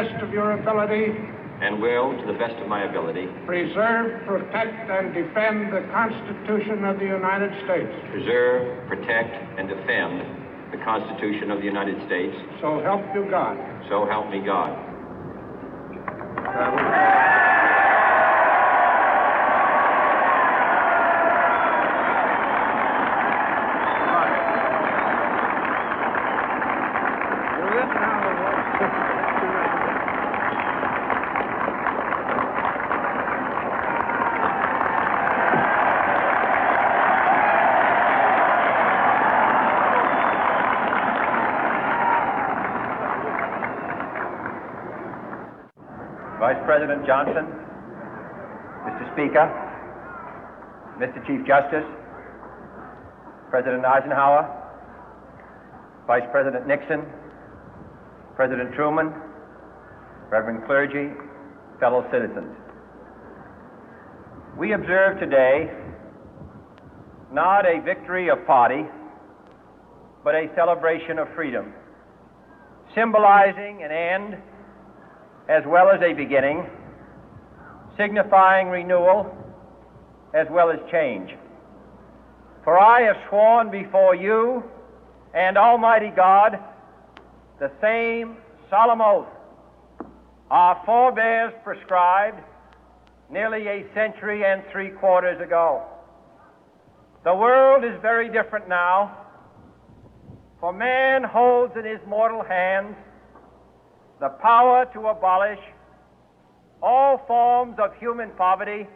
best of your ability, and will, to the best of my ability, preserve, protect, and defend the Constitution of the United States. Preserve, protect, and defend the Constitution of the United States. So help you God. So help me God. Vice President Johnson, Mr. Speaker, Mr. Chief Justice, President Eisenhower, Vice President Nixon, President Truman, Reverend clergy, fellow citizens. We observe today not a victory of party, but a celebration of freedom, symbolizing an end as well as a beginning, signifying renewal as well as change. For I have sworn before you and Almighty God the same solemn oath our forebears prescribed nearly a century and 3/4 ago. The world is very different now, for man holds in his mortal hands the power to abolish all forms of human poverty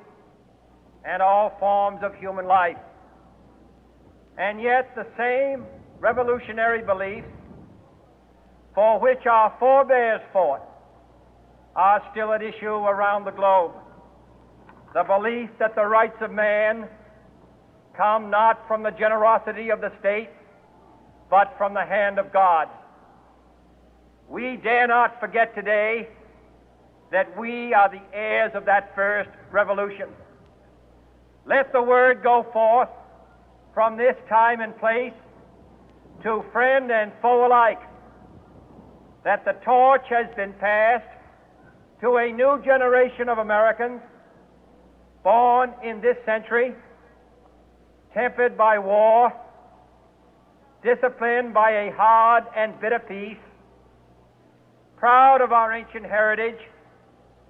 and all forms of human life. And yet the same revolutionary beliefs for which our forebears fought are still at issue around the globe. The belief that the rights of man come not from the generosity of the state, but from the hand of God. We dare not forget today that we are the heirs of that first revolution. Let the word go forth from this time and place to friend and foe alike that the torch has been passed to a new generation of Americans born in this century, tempered by war, disciplined by a hard and bitter peace, proud of our ancient heritage,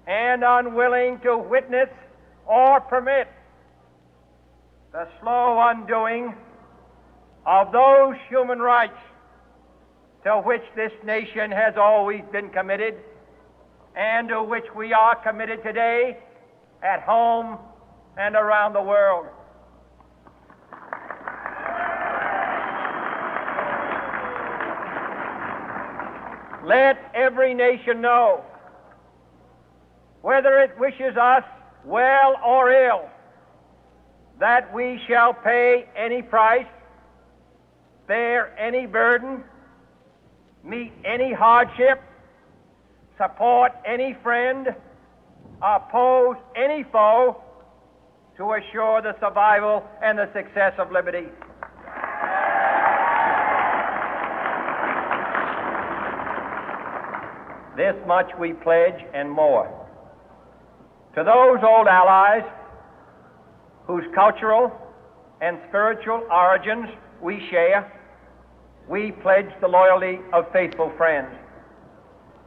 and unwilling to witness or permit the slow undoing of those human rights to which this nation has always been committed and to which we are committed today at home and around the world. Let every nation know, whether it wishes us well or ill, that we shall pay any price, bear any burden, meet any hardship, support any friend, oppose any foe to assure the survival and the success of liberty. This much we pledge and more. To those old allies whose cultural and spiritual origins we share, we pledge the loyalty of faithful friends.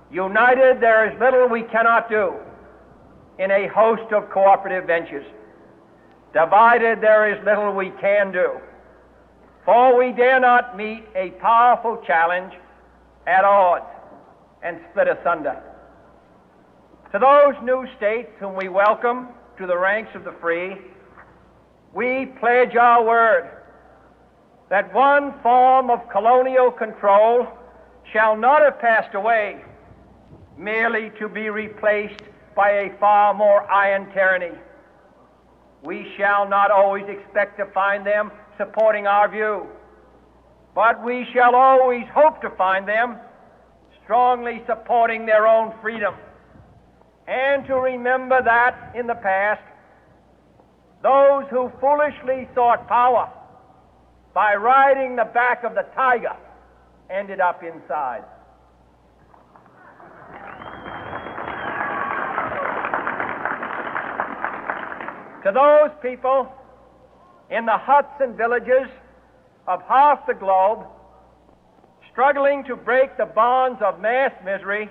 United, there is little we cannot do in a host of cooperative ventures. Divided, there is little we can do, for we dare not meet a powerful challenge at odds and split asunder. To those new states whom we welcome to the ranks of the free, we pledge our word that one form of colonial control shall not have passed away merely to be replaced by a far more iron tyranny. We shall not always expect to find them supporting our view, but we shall always hope to find them strongly supporting their own freedom, and to remember that in the past, those who foolishly sought power by riding the back of the tiger ended up inside. To those people in the huts and villages of half the globe struggling to break the bonds of mass misery,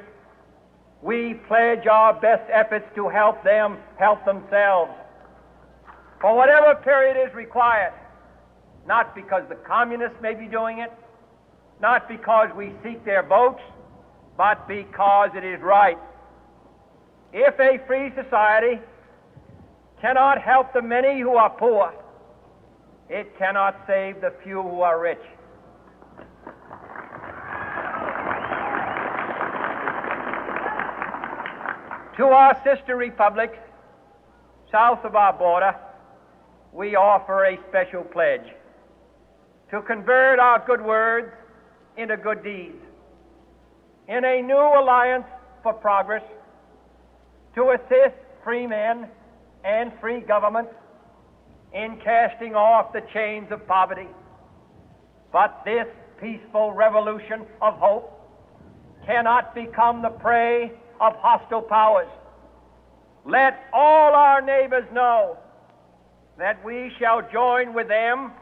we pledge our best efforts to help them help themselves for whatever period is required, not because the communists may be doing it, not because we seek their votes, but because it is right. If a free society cannot help the many who are poor, it cannot save the few who are rich. To our sister republics south of our border, we offer a special pledge to convert our good words into good deeds, in a new alliance for progress, to assist free men and free governments in casting off the chains of poverty. But this peaceful revolution of hope cannot become the prey of hostile powers. Let all our neighbors know that we shall join with them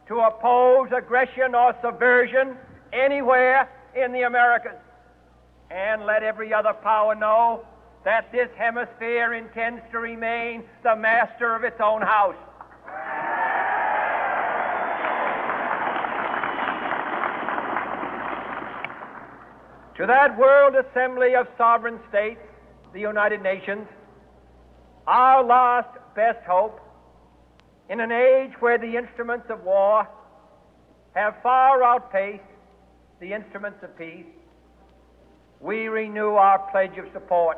to oppose aggression or subversion anywhere in the Americas. And let every other power know that this hemisphere intends to remain the master of its own house. To that World Assembly of Sovereign States, the United Nations, our last best hope, in an age where the instruments of war have far outpaced the instruments of peace, we renew our pledge of support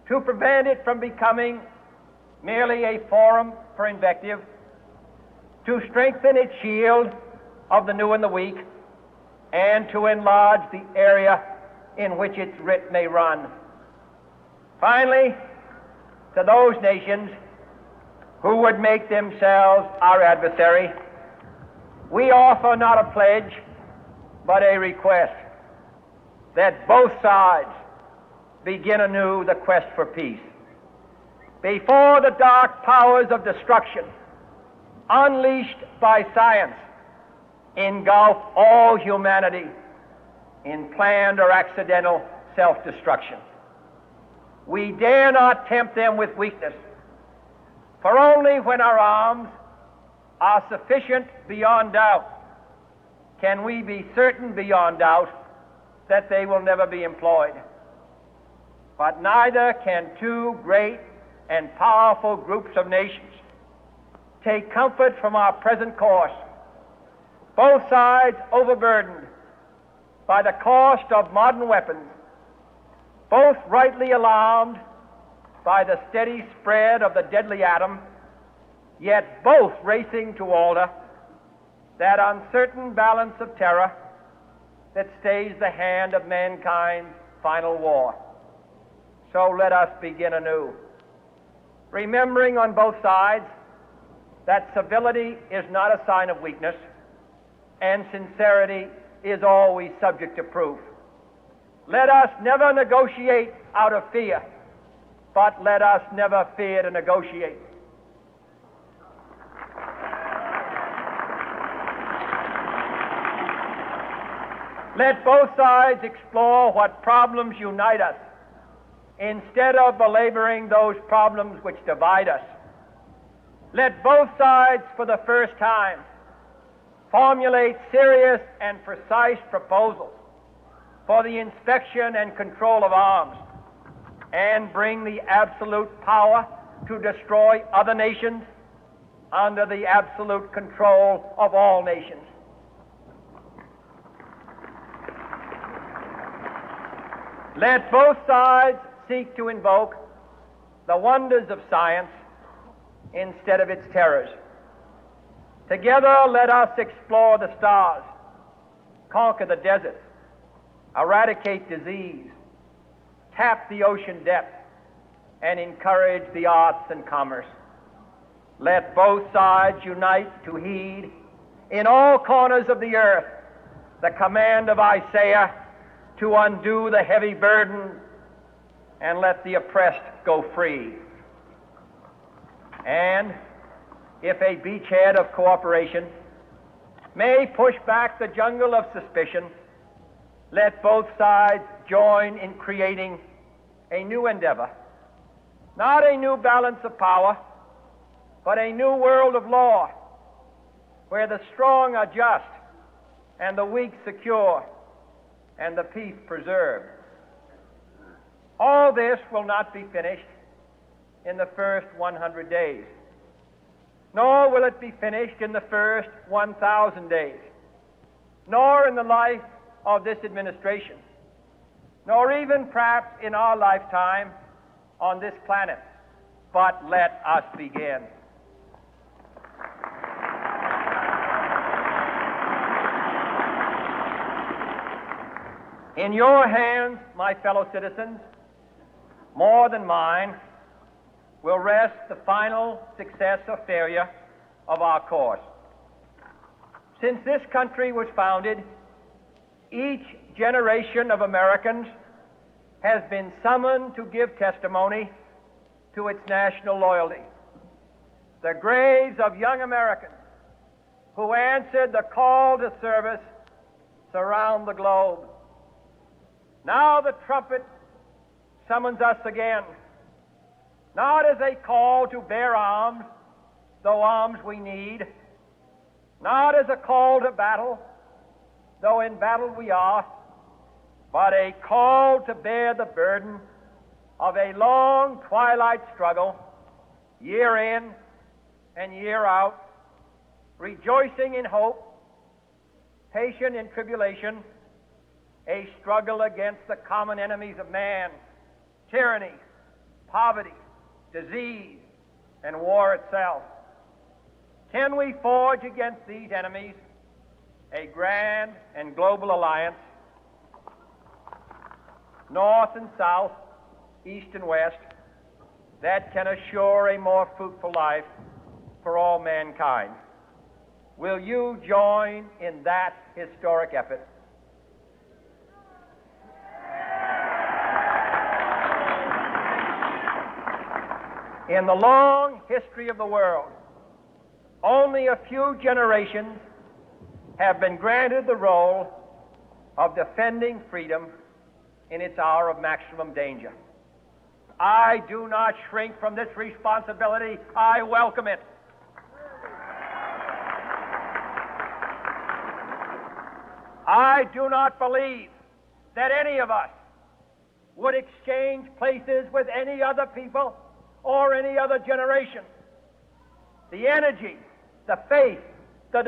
to prevent it from becoming merely a forum for invective, to strengthen its shield of the new and the weak, and to enlarge the area in which its writ may run. Finally, to those nations who would make themselves our adversary, we offer not a pledge, but a request that both sides begin anew the quest for peace. Before the dark powers of destruction, unleashed by science, engulf all humanity in planned or accidental self-destruction, we dare not tempt them with weakness, for only when our arms are sufficient beyond doubt can we be certain beyond doubt that they will never be employed. But neither can two great and powerful groups of nations take comfort from our present course, both sides overburdened by the cost of modern weapons, both rightly alarmed by the steady spread of the deadly atom, yet both racing to alter that uncertain balance of terror that stays the hand of mankind's final war. So let us begin anew, remembering on both sides that civility is not a sign of weakness, and sincerity is always subject to proof. Let us never negotiate out of fear, but let us never fear to negotiate. Let both sides explore what problems unite us, instead of belaboring those problems which divide us. Let both sides, for the first time, formulate serious and precise proposals for the inspection and control of arms, and bring the absolute power to destroy other nations under the absolute control of all nations. Let both sides seek to invoke the wonders of science instead of its terrors. Together, let us explore the stars, conquer the deserts, eradicate disease, tap the ocean depths, and encourage the arts and commerce. Let both sides unite to heed in all corners of the earth the command of Isaiah to undo the heavy burden and let the oppressed go free. and, if a beachhead of cooperation, may push back the jungle of suspicion, let both sides join in creating a new endeavor, not a new balance of power, but a new world of law, where the strong are just and the weak secure and the peace preserved. All this will not be finished in the first 100 days, nor will it be finished in the first 1,000 days, nor in the life of this administration, nor even perhaps in our lifetime on this planet. But let us begin. In your hands, my fellow citizens, more than mine, will rest the final success or failure of our course. Since this country was founded, each generation of Americans has been summoned to give testimony to its national loyalty. The graves of young Americans who answered the call to service surround the globe. Now the trumpet summons us again, not as a call to bear arms, though arms we need, not as a call to battle, though in battle we are, but a call to bear the burden of a long twilight struggle, year in and year out, rejoicing in hope, patient in tribulation, a struggle against the common enemies of man, tyranny, poverty, disease, and war itself. Can we forge against these enemies a grand and global alliance, north and south, east and west, that can assure a more fruitful life for all mankind? Will you join in that historic effort? In the long history of the world, only a few generations have been granted the role of defending freedom in its hour of maximum danger. I do not shrink from this responsibility. I welcome it. I do not believe that any of us would exchange places with any other people or any other generation. The energy, the faith, the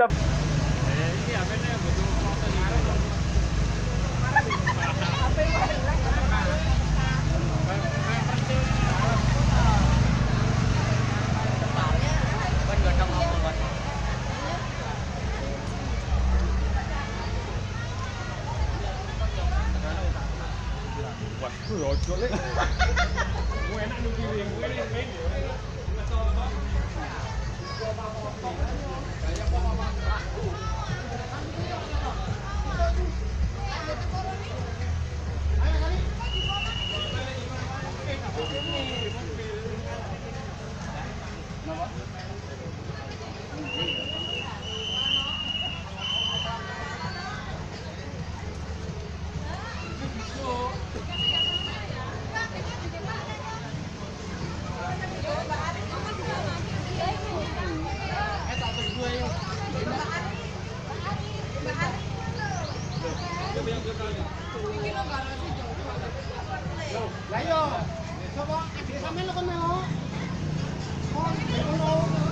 Lah yo, coba adik sampean lo kono. Oh,